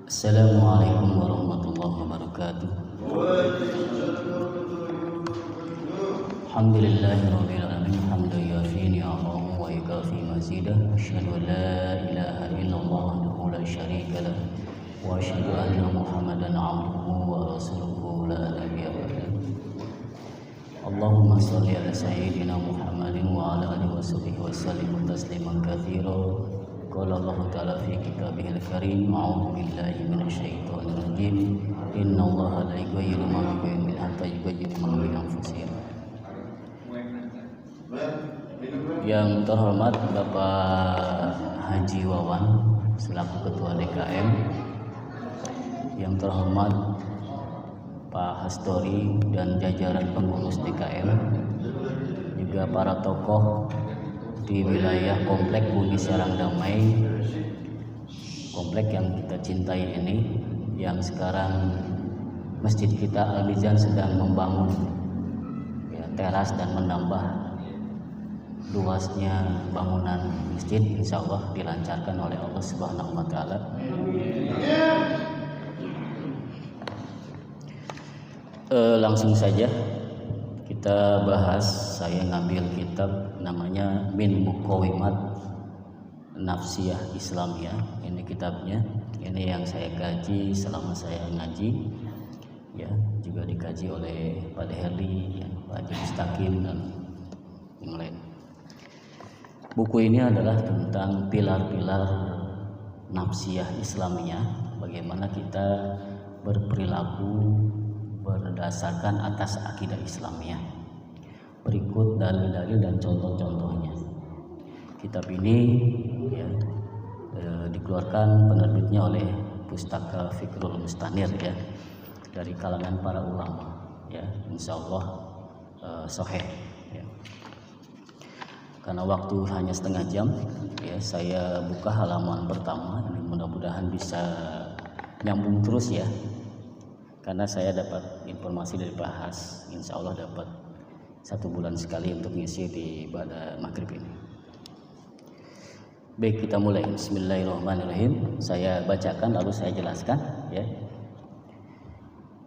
Assalamualaikum warahmatullahi wabarakatuh. Alhamdulillahirabbil alamin hamdan yafi ni'amahu wa yukafi mazidah. Asyhadu an la ilaha illallah wahdahu la syarika lah wa asyhadu anna Muhammadan 'abduhu wa rasuluhu la nabiyya ba'dahu. Allahumma shalli ala sayyidina Muhammadin wa ala alihi wa sahbihi wa sallim tasliman katsiran. Qala Allah Ta'ala fi kitabihil karim, a'udzu billahi minasyaitonir rajim. Innallaha la yughayyiru ma biqaumin hatta yughayyiru ma bi anfusihim. Yang terhormat Bapak Haji Wawan selaku Ketua DKM, yang terhormat Pak Hastori dan jajaran pengurus DKM, juga para tokoh di wilayah komplek Bumi Sarang Damai, komplek yang kita cintai ini, yang sekarang masjid kita Al-Mizan sedang membangun teras dan menambah luasnya bangunan masjid. Insya Allah dilancarkan oleh Allah Subhanahu wa Ta'ala. Langsung saja kita bahas. Saya ngambil kitab namanya Min Muqawimat Nafsiyah Islamiyah. Ini kitabnya, ini yang saya kaji selama saya ngaji, ya, juga dikaji oleh Pak Herli, ya, Pak Haji Mustaqim dan yang lain. Buku ini adalah tentang pilar-pilar nafsiyah Islamiyah, bagaimana kita berperilaku berdasarkan atas akidah Islamiyah. Berikut dalil-dalil dan contoh-contohnya. Kitab ini dikeluarkan penerbitnya oleh Pustaka Fikrul Mustanir, ya, dari kalangan para ulama, ya, insya Allah sahih, ya. Karena waktu hanya setengah jam, ya, saya buka halaman pertama. Ini mudah-mudahan bisa nyambung terus, ya, karena saya dapat informasi dari Pak Has, insya Allah dapat 1 bulan sekali untuk ngisi di ibadah maghrib ini. Baik, kita mulai. Bismillahirrahmanirrahim. Saya bacakan lalu saya jelaskan, ya.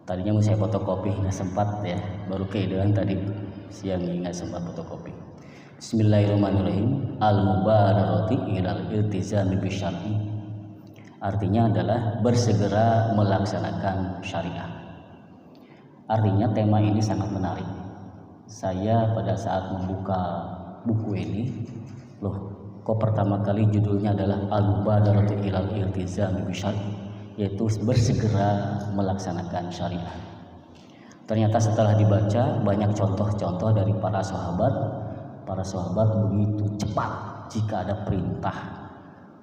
Tadinya mau saya fotokopi, nggak sempat, ya, baru keidean tadi siang nggak sempat fotokopi. Bismillahirrahmanirrahim. Al-mubadarati ilal iltizami bisyar'i, artinya adalah bersegera melaksanakan syariah. Artinya tema ini sangat menarik. Saya pada saat membuka buku ini, loh, kok pertama kali judulnya adalah Al-Mubadaratu ilal iltizami bisyar'i, yaitu bersegera melaksanakan syariah. Ternyata setelah dibaca banyak contoh-contoh dari para sahabat. Para sahabat begitu cepat jika ada perintah,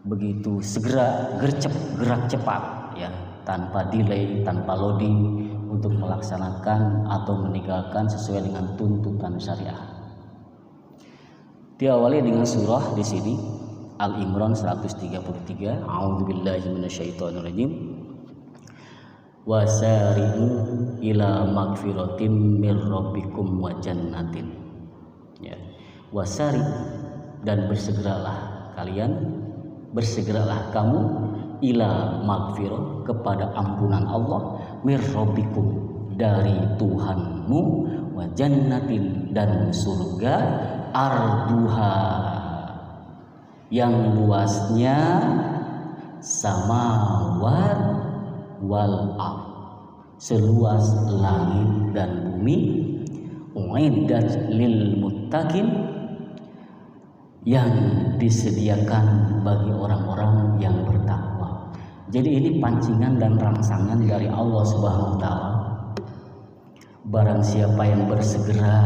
begitu segera gerak cepat, ya, tanpa delay, tanpa loading, untuk melaksanakan atau meninggalkan sesuai dengan tuntutan syariah. Diawali dengan surah di sini Al-Imran 133. A'udzubillahi minasyaitonirrajim. Wasari'u ila magfiratim mir rabbikum wa jannatin. Ya. Wasari, dan bersegeralah kamu ila magfirah, kepada ampunan Allah, mir rabbikum, dari Tuhanmu, wa jannatin, dan surga, arduha, yang luasnya samawat wal ardh, seluas langit dan bumi, uiddat lil muttaqin, yang disediakan bagi orang-orang yang bertakwa. Jadi ini pancingan dan rangsangan dari Allah Subhanahu wa Ta'ala. Barang siapa yang bersegera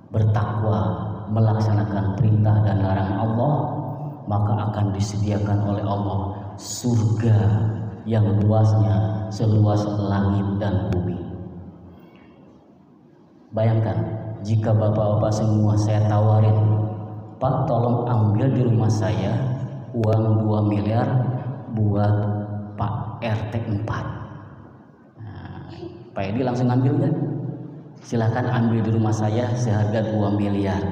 bertakwa, melaksanakan perintah dan larangan Allah, maka akan disediakan oleh Allah surga yang luasnya seluas langit dan bumi. Bayangkan jika bapak-bapak semua saya tawarin, Pak, tolong ambil di rumah saya uang 2 miliar buat Pak RT 4. Nah, Pak Edi langsung ambil kan? Silahkan ambil di rumah saya seharga 2 miliar.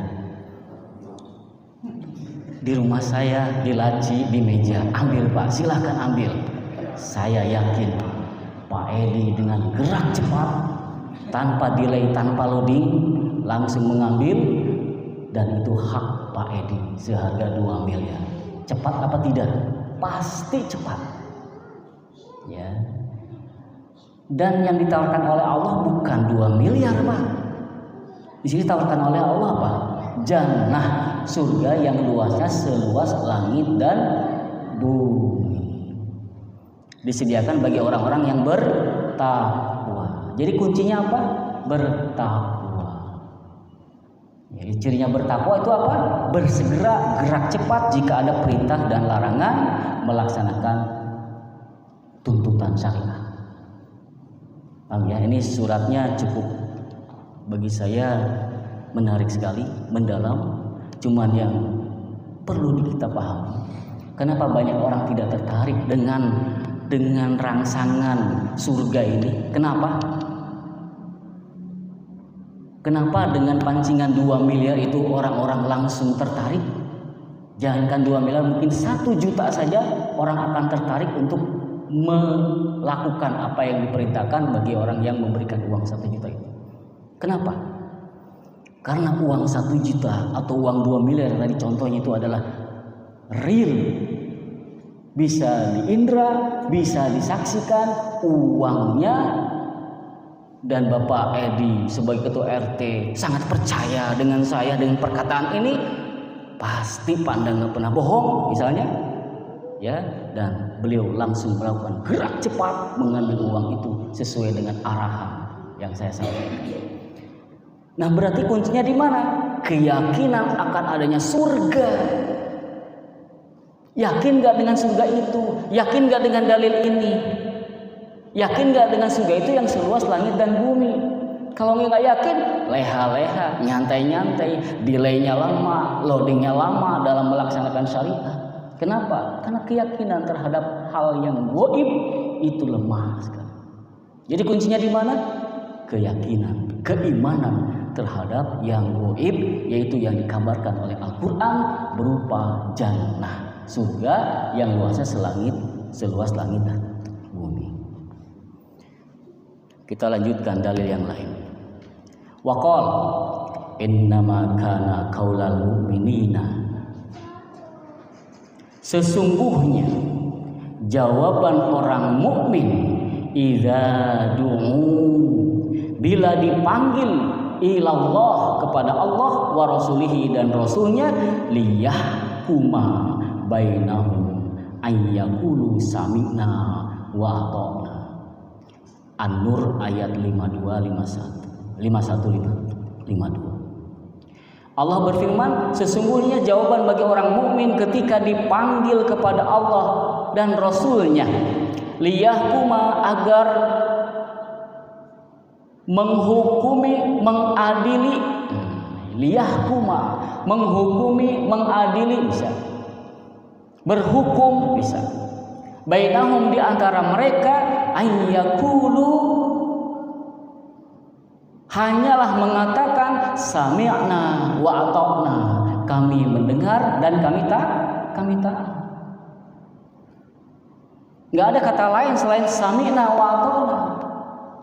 Di rumah saya, di laci, di meja, ambil Pak, silahkan ambil. Saya yakin Pak Edi dengan gerak cepat, tanpa delay, tanpa loading, langsung mengambil, dan itu hak Pak Edi seharga 2 miliar. Cepat apa tidak? Pasti cepat. Ya. Dan yang ditawarkan oleh Allah bukan 2 miliar, Pak. Di sini ditawarkan oleh Allah apa? Jannah, surga yang luasnya seluas langit dan bumi. Disediakan bagi orang-orang yang bertakwa. Jadi kuncinya apa? Bertakwa. Jadi cirinya bertakwa itu apa? Bersegera, gerak cepat jika ada perintah dan larangan, melaksanakan tuntutan syariah. Paham ya? Ini suratnya cukup bagi saya menarik sekali, mendalam. Cuman yang perlu kita pahami, kenapa banyak orang tidak tertarik dengan rangsangan surga ini? Kenapa? Kenapa dengan pancingan 2 miliar itu orang-orang langsung tertarik? Jangankan 2 miliar, mungkin 1 juta saja orang akan tertarik untuk melakukan apa yang diperintahkan bagi orang yang memberikan uang 1 juta itu. Kenapa? Karena uang 1 juta atau uang 2 miliar tadi contohnya itu adalah real, bisa diindra, bisa disaksikan uangnya. Dan Bapak Edi sebagai ketua RT sangat percaya dengan saya, dengan perkataan ini pasti pandang nggak pernah bohong misalnya, ya. Dan beliau langsung melakukan gerak cepat mengambil uang itu sesuai dengan arahan yang saya sampaikan. Nah, berarti kuncinya di mana? Keyakinan akan adanya surga. Yakin nggak dengan surga itu? Yakin nggak dengan dalil ini? Yakin nggak dengan surga itu yang seluas langit dan bumi? Kalau nggak yakin, leha-leha, nyantai-nyantai, delaynya lama, loadingnya lama dalam melaksanakan syariah. Kenapa? Karena keyakinan terhadap hal yang gaib itu lemah sekali. Jadi kuncinya di mana? Keyakinan, keimanan terhadap yang gaib, yaitu yang dikabarkan oleh Al-Quran berupa jannah, surga yang luasnya seluas langit dan bumi. Kita lanjutkan dalil yang lain. Waqal innama kana qaulal mu'minina, sesungguhnya jawaban orang mukmin idza du'u, bila dipanggil ilallah, kepada Allah, wa rasulihi, dan rasulnya, liyahkuma bainahum ayyaqulu sami'na wa ata'na. An-Nur ayat 52 51 52. Allah berfirman, sesungguhnya jawaban bagi orang mukmin ketika dipanggil kepada Allah dan Rasulnya, liyahkuma, agar menghukumi, mengadili, liyahkuma, menghukumi, mengadili, bisa berhukum, bisa bainahum, di antara mereka, ayyakulu, hanyalah mengatakan sami'na wa ata'na, kami mendengar dan kami taat. Nggak ada kata lain selain sami'na wa ata'na.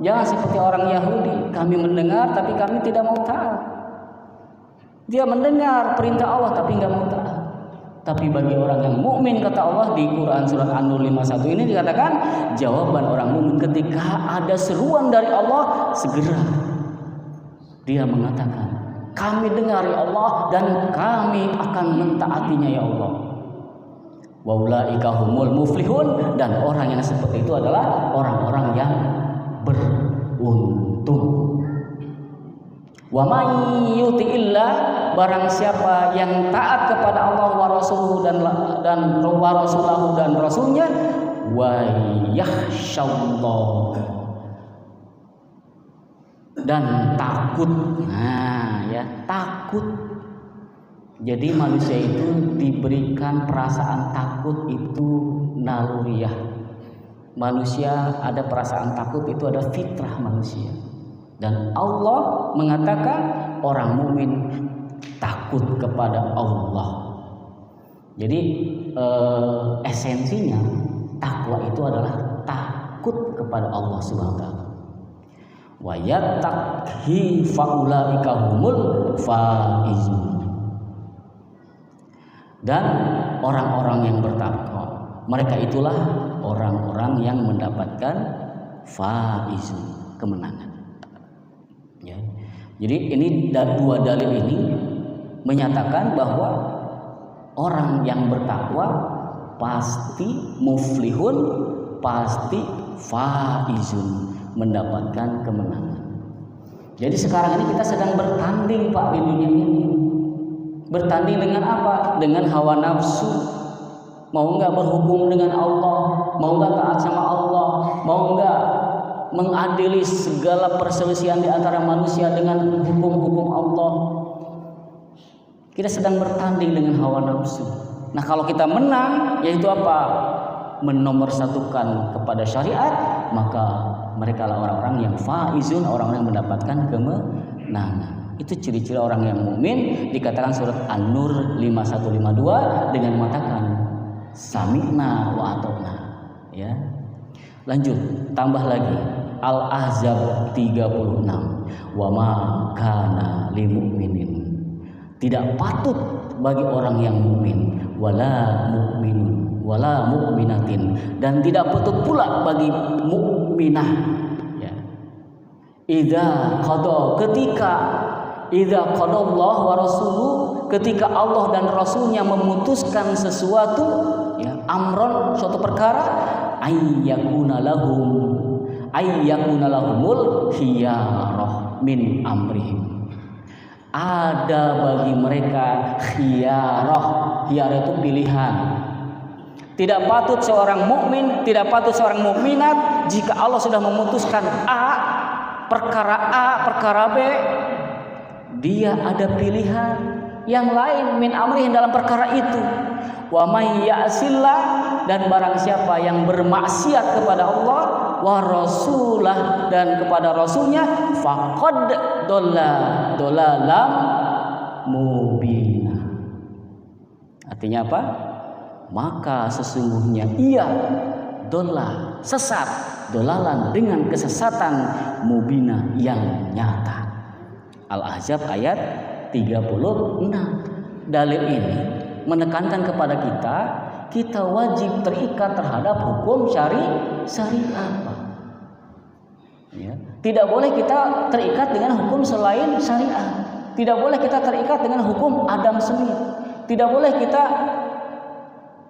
Jangan seperti orang Yahudi, kami mendengar tapi kami tidak mau taat. Dia mendengar perintah Allah tapi nggak mau taat. Tapi bagi orang yang mukmin, kata Allah di Quran surat An-Nur 51 ini dikatakan, jawaban orang mukmin ketika ada seruan dari Allah, segera dia mengatakan, kami dengar ya Allah dan kami akan mentaatinya ya Allah. Wa ulaika humul muflihun, dan orang yang seperti itu adalah orang-orang yang beruntung. Wa may yuti'illah, barang siapa yang taat kepada Allah wa rasuluhu dan wa rasulahu dan rasulnya, wa yakhsyallah, dan takut. Nah, ya, takut. Jadi manusia itu diberikan perasaan takut itu naluriyah. Manusia ada perasaan takut, itu ada fitrah manusia. Dan Allah mengatakan orang mukmin takut kepada Allah. Jadi esensinya takwa itu adalah takut kepada Allah Subhanahu wa taala. Wa yattaqi faulaika humul faizun. Dan orang-orang yang bertakwa, mereka itulah orang-orang yang mendapatkan faizun, kemenangan. Ya. Jadi ini dua dalil ini menyatakan bahwa orang yang bertakwa pasti muflihun, pasti faizun, mendapatkan kemenangan. Jadi sekarang ini kita sedang bertanding Pak di dunia ini. Bertanding dengan apa? Dengan hawa nafsu. Mau nggak berhubung dengan Allah? Mau nggak taat sama Allah? Mau nggak mengadili segala perselisihan di antara manusia dengan hukum-hukum Allah? Kita sedang bertanding dengan hawa nafsu. Nah kalau kita menang, yaitu apa? Menomorsatukan kepada syariat, maka mereka lah orang-orang yang faizun, orang-orang yang mendapatkan kemenangan. Itu ciri-ciri orang yang mukmin, dikatakan surat An-Nur 5152 dengan mengatakan sami'na wa ata'na. Ya. Lanjut, tambah lagi Al-Ahzab 36. Wa ma kana lil mu'minin. Tidak patut bagi orang yang mukmin, wala mu'minun, wala mu'minatin, dan tidak patut pula bagi mukminah. Ya. Idza qadallahu wa rasuluhu, ketika Allah dan Rasulnya memutuskan sesuatu, ya, amron, suatu perkara, ayyakuna lahumul khiyarah min amrihim. Ada bagi mereka khiyarah. Khiyarah itu pilihan. Tidak patut seorang mukmin, tidak patut seorang mukminat jika Allah sudah memutuskan perkara B, dia ada pilihan yang lain min amrihin dalam perkara itu. Wa may ya'sillah, dan barang siapa yang bermaksiat kepada Allah wa rasulah, dan kepada rasulnya, faqad dolalam mubina. Artinya apa? Maka sesungguhnya ia sesat, dolalan dengan kesesatan mubina yang nyata. Al-Ahzab ayat 36. Dalil ini menekankan kepada kita wajib terikat terhadap hukum syariat. Ya. Tidak boleh kita terikat dengan hukum selain syariat. Tidak boleh kita terikat dengan hukum Adam Smith. Tidak boleh kita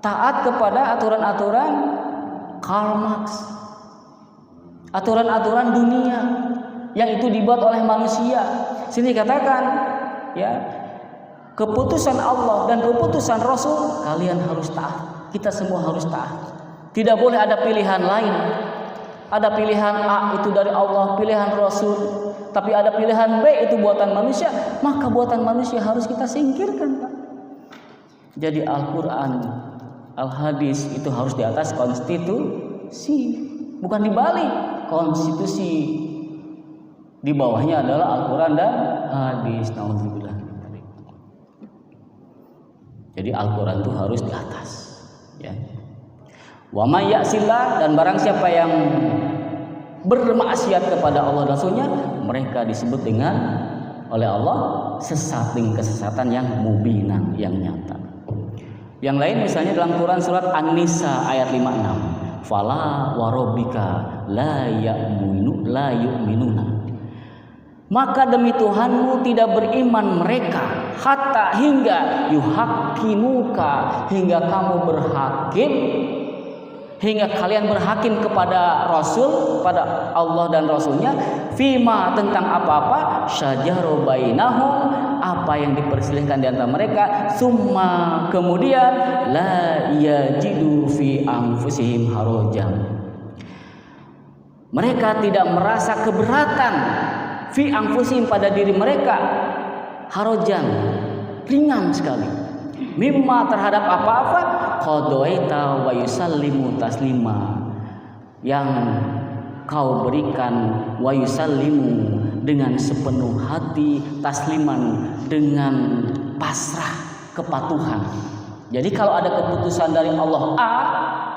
taat kepada aturan-aturan Karl Marx, aturan-aturan dunia yang itu dibuat oleh manusia. Sini katakan, ya, keputusan Allah dan keputusan Rasul kalian harus taat. Kita semua harus taat. Tidak boleh ada pilihan lain. Ada pilihan A itu dari Allah, pilihan Rasul, tapi ada pilihan B itu buatan manusia, maka buatan manusia harus kita singkirkan, Pak. Jadi Al-Quran, Al-Hadis itu harus di atas konstitusi, bukan dibalik. Konstitusi di bawahnya adalah Al-Quran dan Hadis. Nauzubillah. Jadi Al-Quran itu harus di atas, ya. Wa may ya'sillah, dan barang siapa yang bermaksiat kepada Allah dan Rasulnya, mereka disebut dengan oleh Allah sesat dengan kesesatan yang mubinan, yang nyata. Yang lain misalnya dalam Quran surat An-Nisa ayat 56. Fala wa rabbika la yu'minuna. Maka demi Tuhanmu tidak beriman mereka hatta hingga yuhaqqimuka, hingga kamu berhakim, hingga kalian berhakim kepada Rasul, pada Allah dan Rasulnya, fima, tentang apa-apa, syajaru bainahum, apa yang diperselisihkan di antara mereka, summa, kemudian la yajidu fi anfusihim harajan, mereka tidak merasa keberatan fi anfusihim, pada diri mereka, harajan, ringan sekali, mimma, terhadap apa-apa, qadaita wa yusallimu taslima, yang kau berikan, wa yusallimu, dengan sepenuh hati, tasliman, dengan pasrah, kepatuhan. Jadi kalau ada keputusan dari Allah A,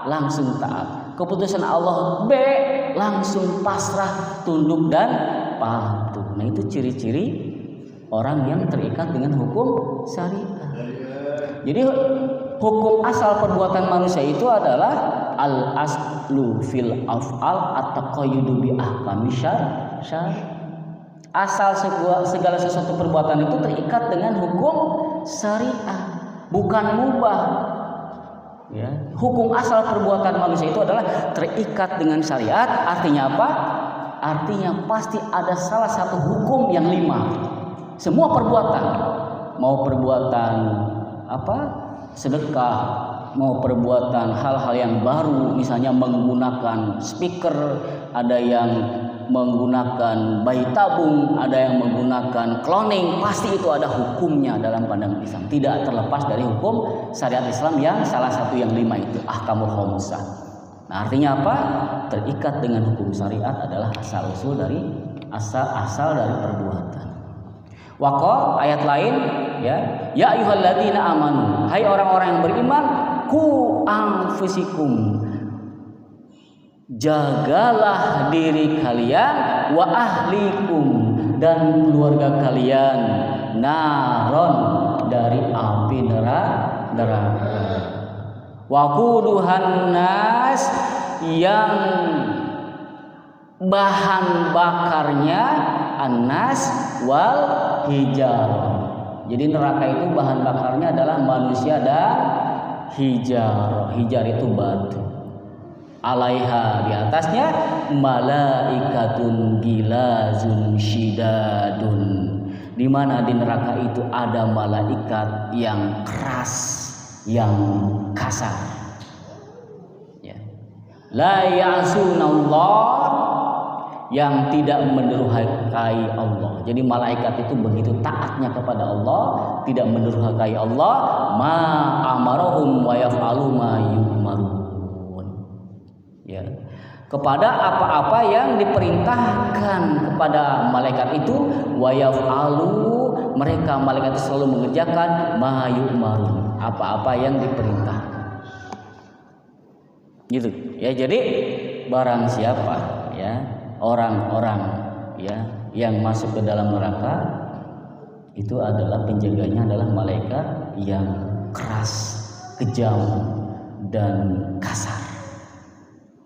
langsung taat. Keputusan Allah B, langsung pasrah, tunduk dan patuh. Nah, itu ciri-ciri orang yang terikat dengan hukum syariah. Jadi hukum asal perbuatan manusia itu adalah al aslu fil af'al at-taqayyudu bi ahkami syar'i. Asal segala sesuatu perbuatan itu terikat dengan hukum syariah, bukan mubah. Ya, hukum asal perbuatan manusia itu adalah terikat dengan syariat. Artinya apa? Artinya pasti ada salah satu hukum yang 5. Semua perbuatan, mau perbuatan sedekah, mau perbuatan hal-hal yang baru, misalnya menggunakan speaker, ada yang menggunakan bayi tabung, ada yang menggunakan cloning, pasti itu ada hukumnya dalam pandangan Islam. Tidak terlepas dari hukum syariat Islam yang salah satu yang 5 itu, ahkamul khamsah. Nah, artinya apa? Terikat dengan hukum syariat adalah asal dari perbuatan. Waqal ayat lain, ya ayyuhalladzina amanu, hai orang-orang yang beriman, ku anfusikum, jagalah diri kalian, wa ahlikum, dan keluarga kalian, naron, dari api neraka. Waquduhan nas, yang bahan bakarnya annas wal hijar. Jadi neraka itu bahan bakarnya adalah manusia dan hijar. Hijar itu batu. Alaiha, di atasnya, malaikatun gilazun syidadun, di mana di neraka itu ada malaikat yang keras, yang kasar. Ya. La ya'sunallah, yang tidak mendurhakai Allah. Jadi malaikat itu begitu taatnya kepada Allah, tidak mendurhakai Allah, ma amarahum wa yaf'alu ma yu'marun. Ya, kepada apa-apa yang diperintahkan kepada malaikat itu, wa yaf'alu, mereka malaikat itu selalu mengerjakan ma yu'marun, apa-apa yang diperintahkan. Gitu. Ya, jadi barang siapa orang-orang yang masuk ke dalam neraka, itu adalah penjaganya adalah malaikat yang keras, kejam, dan kasar.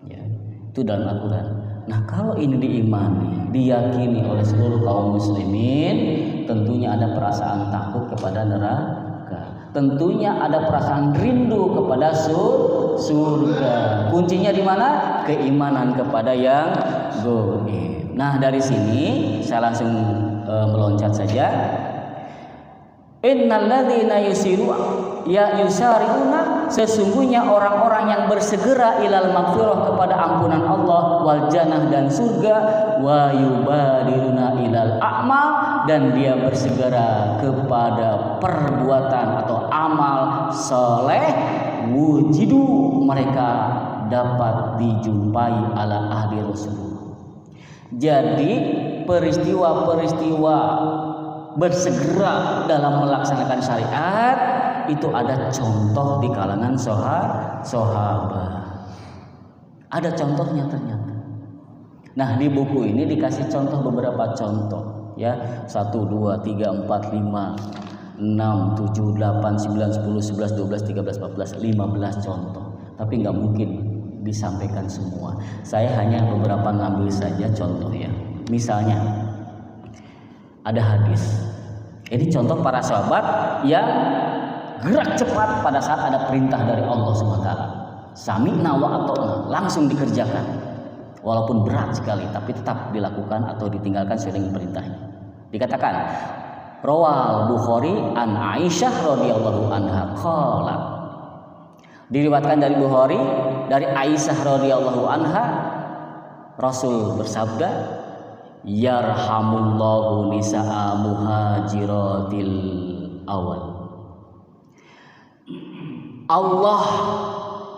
Ya, itu dalam Al-Quran. Nah, kalau ini diimani, diyakini oleh seluruh kaum muslimin, tentunya ada perasaan takut kepada neraka, tentunya ada perasaan rindu kepada surga. Kuncinya di mana? Keimanan kepada yang gaib. Nah, dari sini saya langsung meloncat saja. Innalladzina yusari'una, sesungguhnya orang-orang yang bersegera ilal maghfirah, kepada ampunan Allah, wal jannah, dan surga, wa yubadiruna ilal a'mal, dan dia bersegera kepada perbuatan atau amal soleh, wujidu, mereka dapat dijumpai ala ahli Rasulullah. Jadi peristiwa-peristiwa bersegera dalam melaksanakan syariat itu ada contoh di kalangan sahabat. Ada contohnya ternyata. Nah, di buku ini dikasih contoh, beberapa contoh, ya. 1, 2, 3, 4, 5, 6, 7, 8, 9, 10, 11, 12, 13, 14, 15 contoh. Tapi nggak mungkin disampaikan semua. Saya hanya beberapa ngambil saja contohnya. Misalnya ada hadis. Ini contoh para sahabat yang gerak cepat pada saat ada perintah dari Allah SWT. Sami'na wa ata'na, langsung dikerjakan. Walaupun berat sekali, tapi tetap dilakukan atau ditinggalkan sesuai dengan perintahnya. Dikatakan, Rawal Bukhari an Aisyah radhiyallahu anha qalat. Diriwayatkan dari Bukhari dari Aisyah radhiyallahu anha, Rasul bersabda, yarhamullahu nisa'a muhajiratil awal. Allah,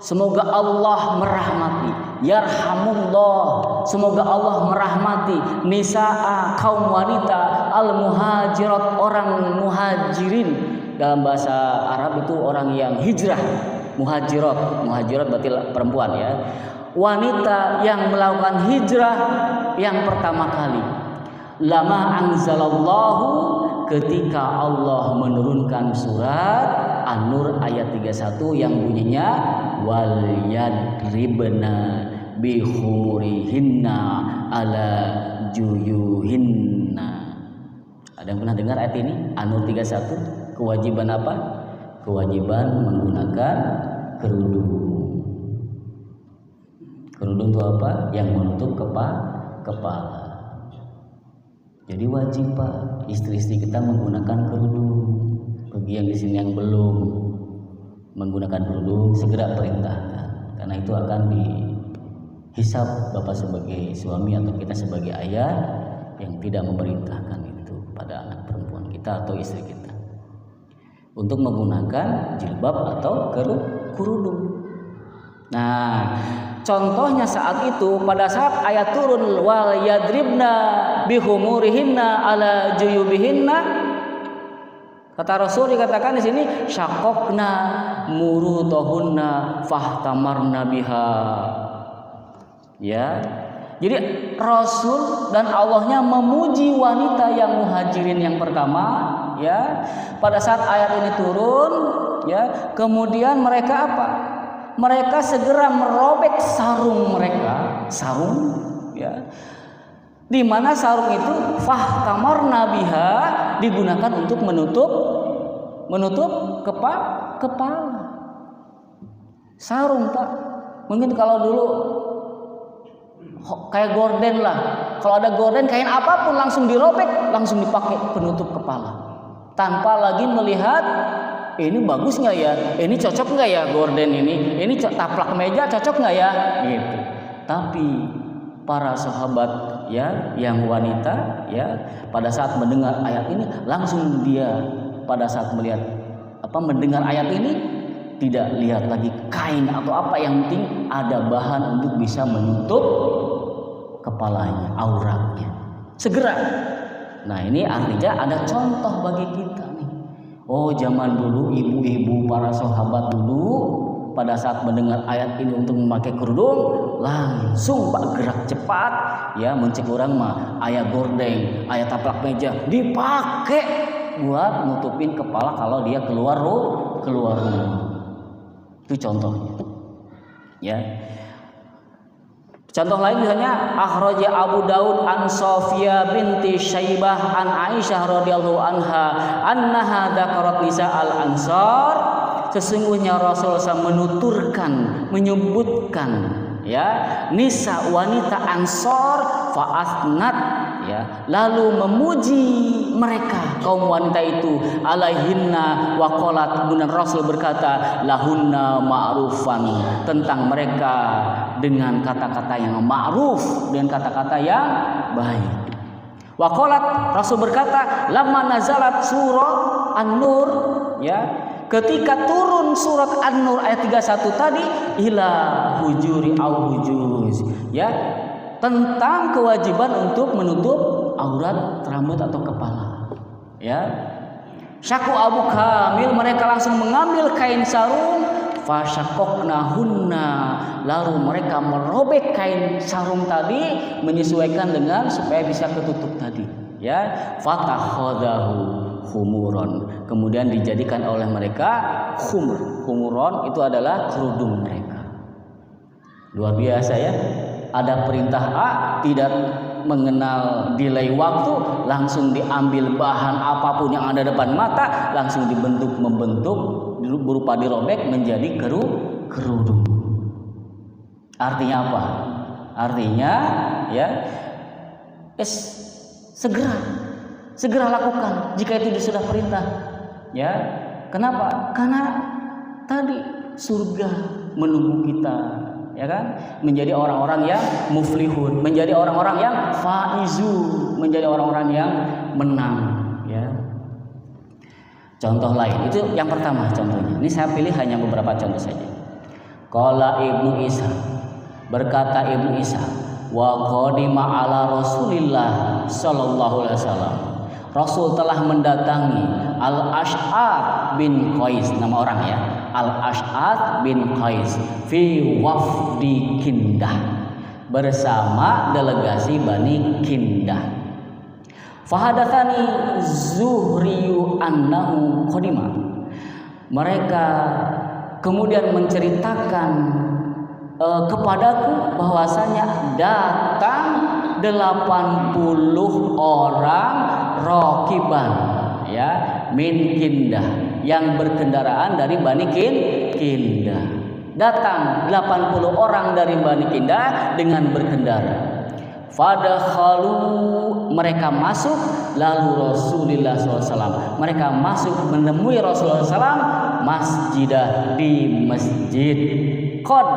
semoga Allah merahmati, yarhamullah, semoga Allah merahmati nisa'a, kaum wanita, al muhajirat, orang muhajirin. Dalam bahasa Arab itu orang yang hijrah, Muhajirat berarti perempuan ya. Wanita yang melakukan hijrah yang pertama kali. Lama anzalallahu, ketika Allah menurunkan surat An-Nur ayat 31 yang bunyinya wal yadribna bihumurihinna ala juyuhinna. Ada yang pernah dengar ayat ini? An-Nur 31. Kewajiban apa? Kewajiban menggunakan kerudung. Kerudung itu apa? Yang menutup kepala. Jadi wajib Pak, istri-istri kita menggunakan kerudung. Bagi yang di sini yang belum menggunakan kerudung, segera perintahkan. Karena itu akan dihisab Bapak sebagai suami atau kita sebagai ayah yang tidak memerintahkan itu pada anak perempuan kita atau istri kita untuk menggunakan jilbab atau kerudung. Nah, contohnya saat itu pada saat ayat turun wal yadribna bihumurihinna ala juyubihinna, kata Rasul dikatakan di sini syaqaqna murutohunna fahtamarna biha. Ya. Jadi Rasul dan Allahnya memuji wanita yang muhajirin yang pertama ya. Pada saat ayat ini turun ya, kemudian mereka apa? Mereka segera merobek sarung mereka, ya. Di mana sarung itu fahtamarna biha, digunakan untuk menutup kepala. Sarung Pak. Mungkin kalau dulu kayak gorden lah. Kalau ada gorden kain apapun langsung dirobek, langsung dipakai penutup kepala. Tanpa lagi melihat ini bagus nggak ya, ini cocok nggak ya gorden ini taplak meja cocok nggak ya, gitu. Tapi para sahabat ya yang wanita ya pada saat mendengar ayat ini langsung dia pada saat mendengar ayat ini tidak lihat lagi kain atau apa, yang penting ada bahan untuk bisa menutup kepalanya, auratnya. Segera. Nah ini artinya ada contoh bagi kita nih. Oh zaman dulu ibu-ibu para sahabat dulu pada saat mendengar ayat ini untuk memakai kerudung langsung Pak gerak cepat ya, mencek orang mah aya gordeng, aya taplak meja dipakai buat nutupin kepala kalau dia keluar rumah. Itu contohnya. Ya. Contoh lain misalnya akhraja Abu Daud an Sofia binti Syaibah an Aisyah radhiyallahu anha annaha dzakarat nisa al-ansar, sesungguhnya Rasul menyebutkan ya nisa wanita Ansor fa'athnat ya, lalu memuji mereka kaum wanita itu alaihinna wa qalat, kemudian Rasul berkata lahunna ma'rufan, tentang mereka dengan kata-kata yang ma'ruf, dengan kata-kata yang baik. Wa qalat, Rasul berkata lamma nazalat surah An-Nur ya, ketika turun surat An-Nur ayat 31 tadi ila hujuri au hujuz ya, tentang kewajiban untuk menutup aurat rambut atau kepala ya. Syaku Abu Kamil, mereka langsung mengambil kain sarung fasyaqaqnahunna, lalu mereka merobek kain sarung tadi menyesuaikan dengan supaya bisa ketutup tadi ya. Fatakhadahu khumuron, kemudian dijadikan oleh mereka khumuron itu adalah kerudung mereka. Luar biasa ya. Ada perintah A, tidak mengenal delay waktu, langsung diambil bahan apapun yang ada depan mata, langsung membentuk berupa dirobek menjadi kerudung. Artinya apa? Artinya ya segera lakukan jika itu sudah perintah ya. Kenapa? Karena tadi surga menunggu kita ya kan, menjadi orang-orang yang muflihun, menjadi orang-orang yang faizun, menjadi orang-orang yang menang ya. Contoh lain itu yang pertama contohnya. Ini saya pilih hanya beberapa contoh saja. Qala Ibnu Isa, berkata Ibnu Isa, wa qadima ala Rasulillah sallallahu alaihi wasallam, Rasul telah mendatangi al-Ash'ar bin Qais, nama orang ya, Al-Ash'ath bin Qais fi wafdi Kindah, bersama delegasi Bani Kindah. Fahadatsani Zuhriyu annahu qadima. Mereka kemudian menceritakan kepadaku bahwasanya datang 80 orang rokiban, ya, min Kindah, yang berkendaraan dari Bani Kindah. Datang 80 orang dari Bani Kindah dengan berkendara. Fadakhalu, mereka masuk, lalu Rasulullah SAW, mereka masuk menemui Rasulullah SAW masjidah, di masjid. Qad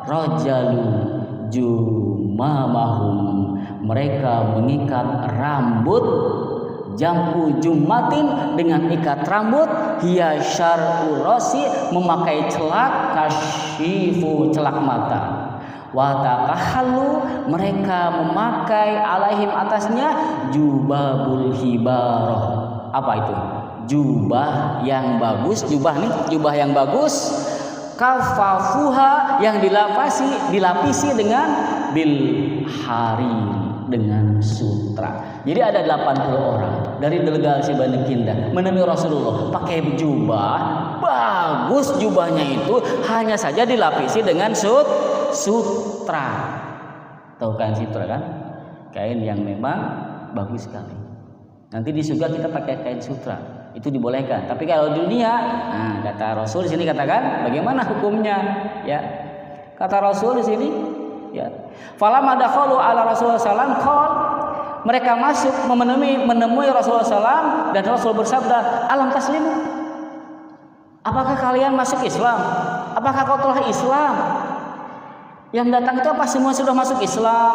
rajalu jumamahum, mereka mengikat rambut, jambu jumatin, dengan ikat rambut, hiya syar'u rasi, memakai celak, kasyifu, celak mata. Wa taqahallu, mereka memakai alaihim, atasnya, jubabul hibarah. Apa itu? Jubah yang bagus, jubah yang bagus. Kafafuha, yang dilapisi dengan bil harir, dengan sutra. Jadi ada 80 orang dari delegasi Bani Kindah menemui Rasulullah pakai jubah bagus, jubahnya itu hanya saja dilapisi dengan sutra. Tahu kain sutra kan? Kain yang memang bagus sekali. Nanti di surga kita pakai kain sutra, itu dibolehkan. Tapi kalau di dunia, nah, kata Rasul di sini katakan bagaimana hukumnya, ya. Kata Rasul di sini, ya. Falamma dakhalu ala Rasulullah sallallahu alaihi wasallam, mereka masuk menemui Rasulullah SAW, dan Rasul bersabda, alam taslimu, apakah kalian masuk Islam? Apakah kau telah Islam? Yang datang itu apa semua sudah masuk Islam?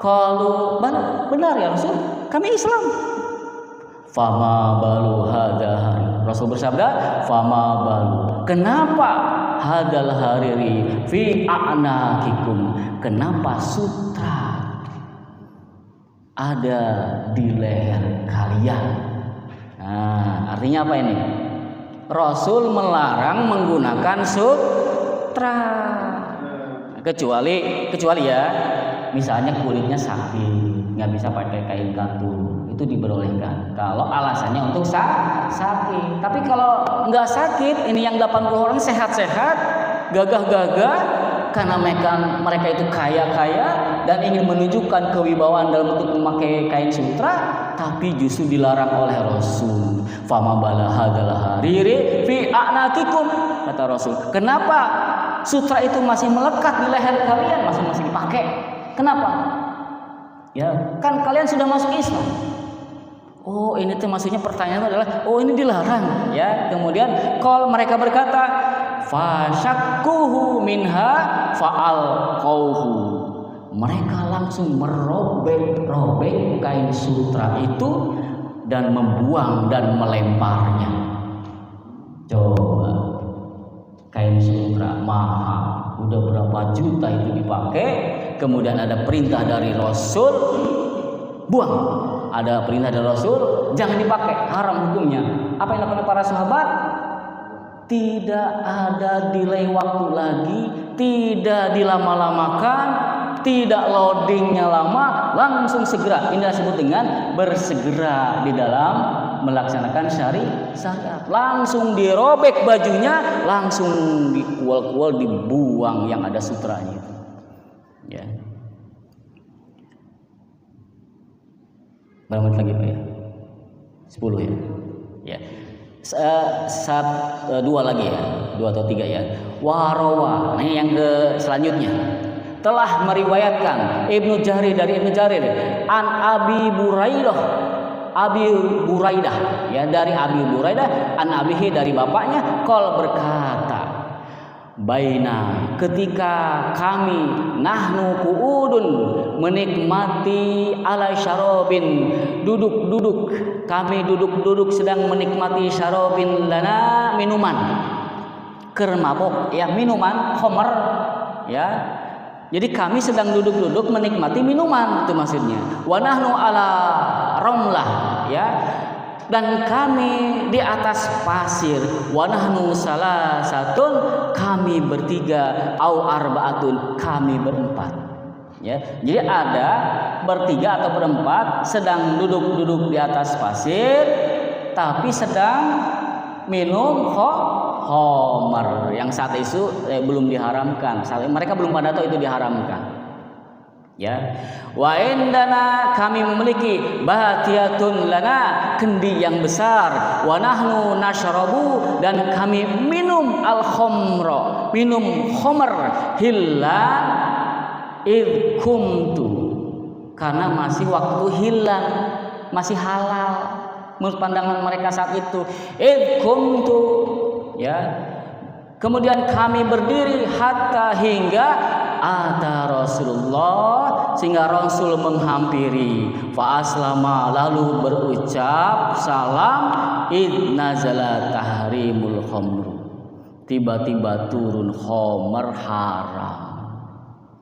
Qalu, benar ya Rasul, kami Islam. Fama balu hadal, Rasul bersabda, fama balu, kenapa hadal hariri fi a'nakikum, kenapa sutra ada di leher kalian? Nah, artinya apa ini? Rasul melarang menggunakan sutra, kecuali ya, misalnya kulitnya sakit, nggak bisa pakai kain katun, itu diperbolehkan kalau alasannya untuk sakit. Tapi kalau nggak sakit, ini yang 80 orang sehat-sehat, gagah-gagah, karena mereka itu kaya-kaya dan ingin menunjukkan kewibawaan dalam bentuk memakai kain sutra, tapi justru dilarang oleh Rasul. Fama bala hadal hariri fi a'nakikum, kata Rasul. Kenapa sutra itu masih melekat di leher kalian, masih dipakai? Kenapa? Ya, kan kalian sudah masuk Islam. Oh, ini tuh maksudnya pertanyaan adalah, oh ini dilarang, ya. Kemudian kalau mereka berkata, fasyakkuhu minha fa'alqauhu, mereka langsung merobek kain sutra itu dan membuang dan melemparnya. Coba, kain sutra mahal, udah berapa juta itu dipakai, kemudian ada perintah dari Rasul, buang. Ada perintah dari Rasul, jangan dipakai, haram hukumnya. Apa yang dilakukan para sahabat? Tidak ada delay waktu lagi, tidak dilama-lamakan, tidak loadingnya lama, langsung segera. Ini disebut dengan bersegera di dalam melaksanakan syariat. Langsung dirobek bajunya, langsung dikual-kual, dibuang yang ada sutranya itu. Ya. Berapa menit lagi Pak ya? 10 ya. Ya. Dua lagi ya, 2 atau 3 ya. Warawa, ini yang selanjutnya. Telah meriwayatkan Ibnu Jarir dari Ibnu Jarir an Abi Buraidah, ya, dari Abi Buraidah an abihi, dari bapaknya, qol berkata, baina, ketika kami, nahnu qu'udun, menikmati ala syarabin, kami duduk sedang menikmati syarabin lana, minuman kermabok, ya, minuman khamr, ya. Jadi kami sedang duduk menikmati minuman, itu maksudnya. Wa nahnu ala ramlah, ya. dan kami di atas pasir, wa nahnu salasatun, kami bertiga, au arbaatun, kami berempat. Ya, jadi ada bertiga atau berempat sedang duduk-duduk di atas pasir, tapi sedang minum khamar yang saat itu belum diharamkan. Mereka belum pada tahu itu diharamkan. Ya, wa indana, kami memiliki batiyatun lana, kendi yang besar, wa nahnu nashrabu, dan kami minum al khamra, minum khamar, hillan id kumtu, karena masih waktu hilal, masih halal menurut pandangan mereka saat itu. Id kumtu, ya. Kemudian kami berdiri hatta hingga ada Rasulullah, sehingga Rasul menghampiri, fa aslama, lalu berucap salam, id nazala tahrimul khamru, tiba-tiba turun khamar haram.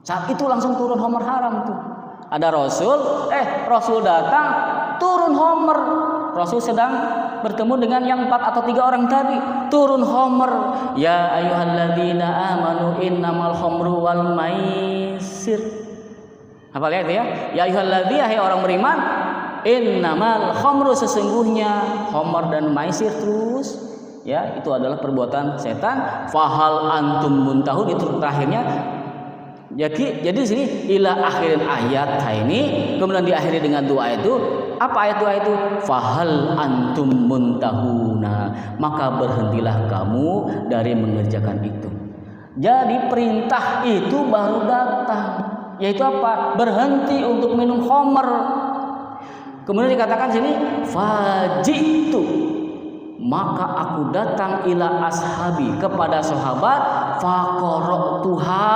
Saat itu langsung turun khamar haram tuh. Ada Rasul datang, turun khamar. Rasul sedang bertemu dengan yang 4 atau 3 orang tadi, turun khamar. Ya ayyuhalladzina amanu innamal khamru wal maisir. Apa lihat ya? Ya ayyuhalladzina, hai orang beriman, innamal khamru, sesungguhnya khamar dan maisir, terus ya, itu adalah perbuatan setan. Fahal antum muntahun, itu terakhirnya. Jadi di sini ila akhirin ayat ini, kemudian diakhiri dengan doa itu. Apa ayat doa itu? Fahal antum muntahuna, maka berhentilah kamu dari mengerjakan itu. Jadi perintah itu baru datang, yaitu apa? Berhenti untuk minum khamar. Kemudian dikatakan sini fajitu, maka aku datang ila ashabi, kepada sahabat, faqara'tuha,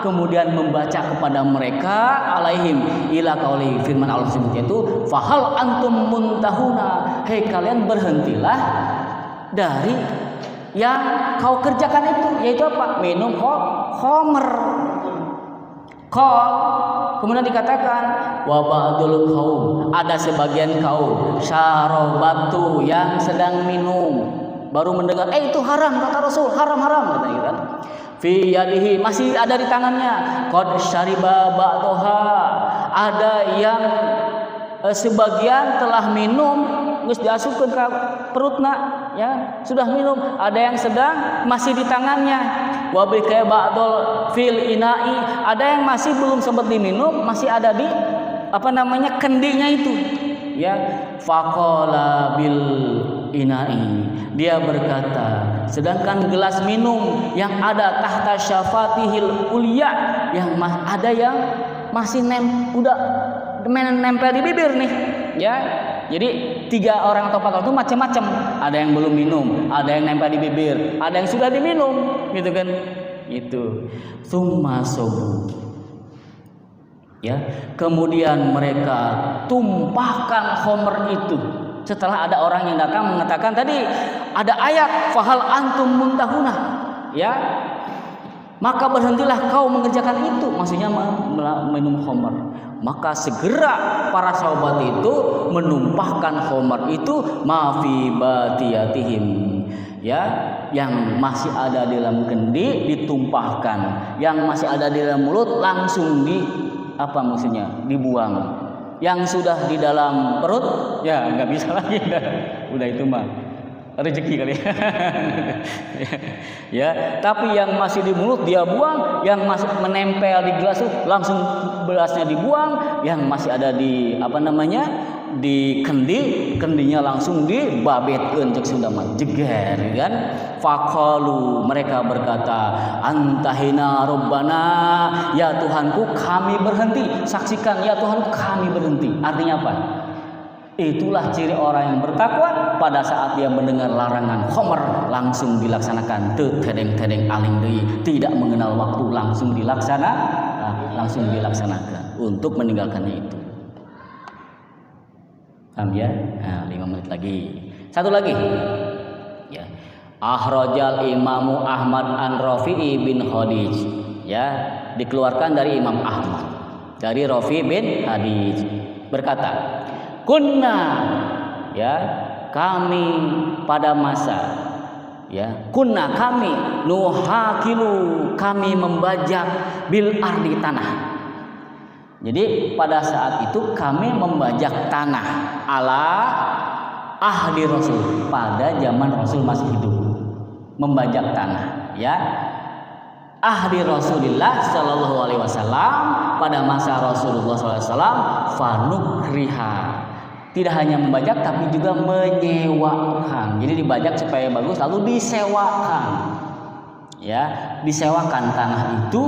kemudian membaca kepada mereka, alaihim, ila qauli, firman Allah tersebut, yaitu fahal antum muntahuna, hei kalian berhentilah dari yang kau kerjakan itu, yaitu apa? Minum khamr. Kemudian dikatakan wa ba'dul qaum, ada sebagian kaum, syarabatu, yang sedang minum, baru mendengar itu haram, kata Rasul, haram katanya kan. Fi yadihi, masih ada di tangannya, qad syariba ba'daha, ada yang sebagian telah minum, geus diasupkeun ka perutna, ya, sudah minum, ada yang sedang masih di tangannya. Wa bi ba'dul fil ina'i, ada yang masih belum sempat diminum, masih ada di kendinya itu, ya. Faqala bil ina'i, dia berkata, sedangkan gelas minum yang ada tahta syafatihil ulia, yang ada yang masih udah nempel di bibir nih, ya. Jadi 3 orang atau 4 orang itu macam-macam, ada yang belum minum, ada yang nempel di bibir, ada yang sudah diminum, gitu kan. Itu summa sobu, ya, kemudian mereka tumpahkan khamr itu. Setelah ada orang yang datang mengatakan tadi ada ayat fahal antum muntahuna, ya, maka berhentilah kau mengerjakan itu, maksudnya minum khamr. Maka segera para sahabat itu menumpahkan khamr itu mafi batiyatihim, ya, yang masih ada di dalam kendi ditumpahkan, yang masih ada di dalam mulut langsung dibuang, yang sudah di dalam perut ya nggak bisa lagi, udah itu mah rezeki kali ya. Tapi yang masih di mulut dia buang, yang masih menempel di gelas itu langsung gelasnya dibuang, yang masih ada di di kendinya langsung dibabetkeun, cek Sunda mah jeger kan. Faqalu, mereka berkata, antahina rabbana, ya Tuhanku kami berhenti. Saksikan, ya Tuhanku kami berhenti. Artinya apa? Itulah ciri orang yang bertakwa, pada saat dia mendengar larangan khamr langsung dilaksanakan, tedeng-tedeng aling deui, tidak mengenal waktu, langsung dilaksanakan untuk meninggalkannya itu. Paham ya? Nah, 5 menit lagi. Satu lagi. Ya. Akhrajal Imamu Ahmad an Rafi'i bin Khadij. Ya, dikeluarkan dari Imam Ahmad dari Rafi' bin Khadij berkata, kunna, ya, kami pada masa ya kunna kami nuhakilu kami membajak bil ardi tanah. Jadi pada saat itu kami membajak tanah ala ahli Rasul, pada zaman Rasul masih hidup, membajak tanah ya. Ahli Rasulullah Shallallahu Alaihi Wasallam pada masa Rasulullah SAW fanukriha, tidak hanya membajak tapi juga menyewakan. Jadi dibajak supaya bagus lalu disewakan ya, disewakan tanah itu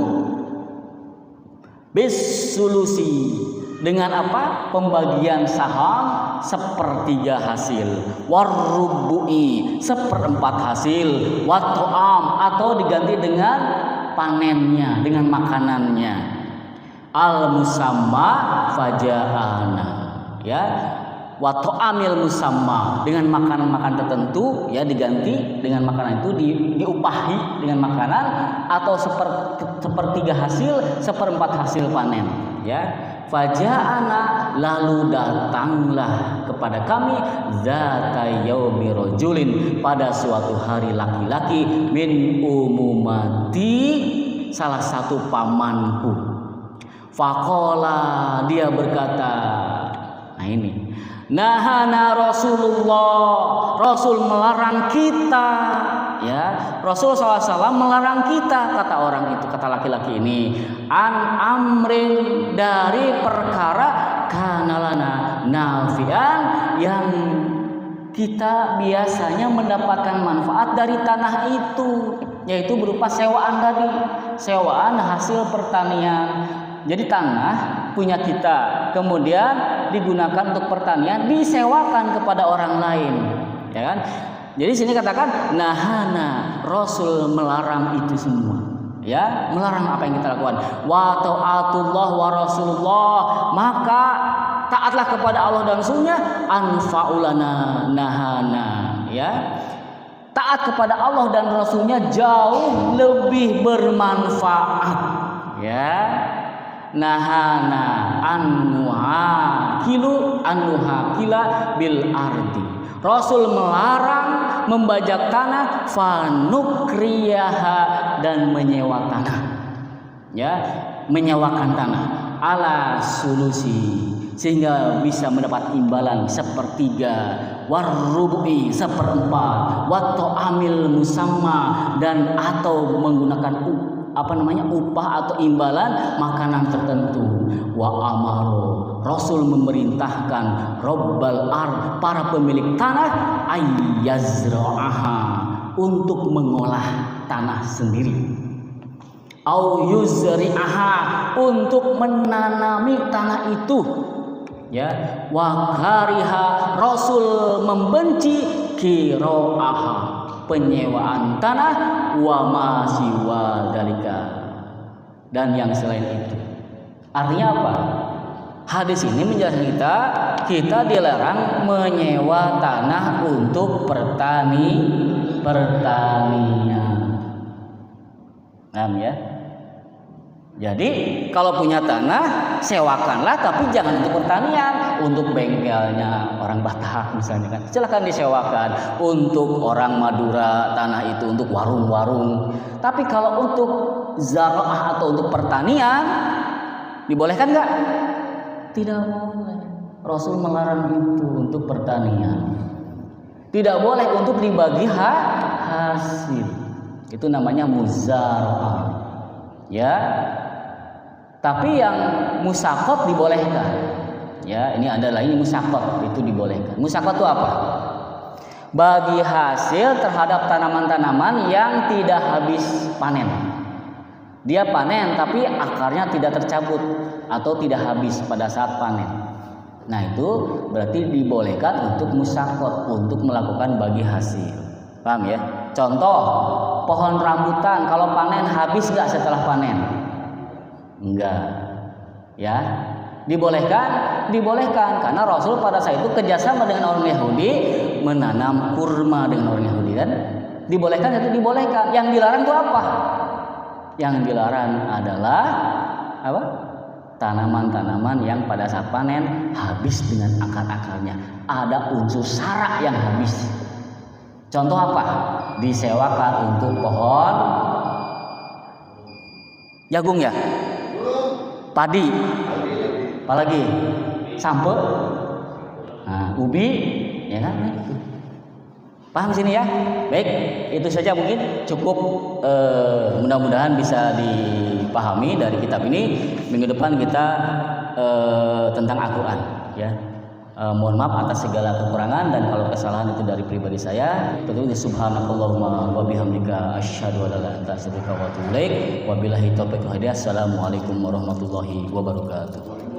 bisulusi dengan apa? Pembagian saham sepertiga hasil, warrubu'i seperempat hasil, wato'am atau diganti dengan panennya, dengan makanannya, al musamma faja'ana ya, wato'amil musamma dengan makanan-makanan tertentu ya, diganti dengan makanan itu, diupahi dengan makanan, atau sepertiga hasil, seperempat hasil panen ya. Faja'ana lalu datanglah kepada kami zata yaumi rajulin pada suatu hari laki-laki min umumati salah satu pamanku. Faqala dia berkata, nah ini nahana Rasulullah, Rasul melarang kita ya, Rasul SAW melarang kita, kata orang itu, kata laki-laki ini, an amrin dari perkara kanalana nafian yang kita biasanya mendapatkan manfaat dari tanah itu, yaitu berupa sewaan tadi, sewaan hasil pertanian. Jadi tanah punya kita, kemudian digunakan untuk pertanian, disewakan kepada orang lain, ya kan? Jadi sini katakan nahana, Rasul melarang itu semua, ya, melarang apa yang kita lakukan. Wa ta'atullah wa Rasulullah, maka taatlah kepada Allah dan Rasulnya, anfaulana nahana, ya. Taat kepada Allah dan Rasulnya jauh lebih bermanfaat, ya. Nahana annuhakila bil ardi. Rasul melarang membajak tanah, fanukriyaha dan menyewa tanah. Ya, menyewakan tanah ala sulusi sehingga bisa mendapat imbalan sepertiga, warrubi seperempat, wato'amil musamma dan atau menggunakan upah atau imbalan makanan tertentu. Wa amaro, Rasul memerintahkan Rabbal ar, para pemilik tanah, ayyazra'aha, untuk mengolah tanah sendiri, au yuzri'aha, untuk menanami tanah itu, ya. Wa kariha, Rasul membenci kira'aha, penyewaan tanah, wa ma siwa dalika, dan yang selain itu. Artinya apa? Hadis ini menjelaskan kita dilarang menyewa tanah untuk pertanian. Paham ya? Jadi kalau punya tanah sewakanlah, tapi jangan untuk pertanian, untuk bengkelnya orang Batak misalnya kan, silakan disewakan. Untuk orang Madura tanah itu untuk warung-warung. Tapi kalau untuk zaraah atau untuk pertanian dibolehkan nggak? Tidak boleh. Rasul melarang itu untuk pertanian. Tidak boleh untuk dibagi hasil. Itu namanya muzara'ah. Ya. Tapi yang musaqat dibolehkan. Ya, ini ada lagi musaqat, itu dibolehkan. Musaqat itu apa? Bagi hasil terhadap tanaman-tanaman yang tidak habis panen. Dia panen tapi akarnya tidak tercabut atau tidak habis pada saat panen. Nah, itu berarti dibolehkan untuk musaqat, untuk melakukan bagi hasil. Paham ya? Contoh, pohon rambutan kalau panen habis nggak setelah panen? Enggak. Ya, dibolehkan? Dibolehkan, karena Rasul pada saat itu kerjasama dengan orang Yahudi menanam kurma dengan orang Yahudi kan? Dibolehkan itu dibolehkan. Yang dilarang itu apa? Yang dilarang adalah apa? tanaman-tanaman yang pada saat panen habis dengan akar-akarnya. Ada unsur sara yang habis. Contoh apa? Disewakan untuk pohon jagung ya? Padi. Apalagi? Sampe? Nah, ubi, ya kan? Paham sini ya? Baik, itu saja mungkin cukup, mudah-mudahan bisa dipahami dari kitab ini. Minggu depan kita tentang Al-Quran ya. Mohon maaf atas segala kekurangan dan kalau kesalahan itu dari pribadi saya. Tentunya subhanakallahumma wa bihamdika asyhadu an la ilaha illa anta astaghfiruka wa atubu ilaik. Wabillahi taufiq wal hidayah. Assalamualaikum warahmatullahi wabarakatuh.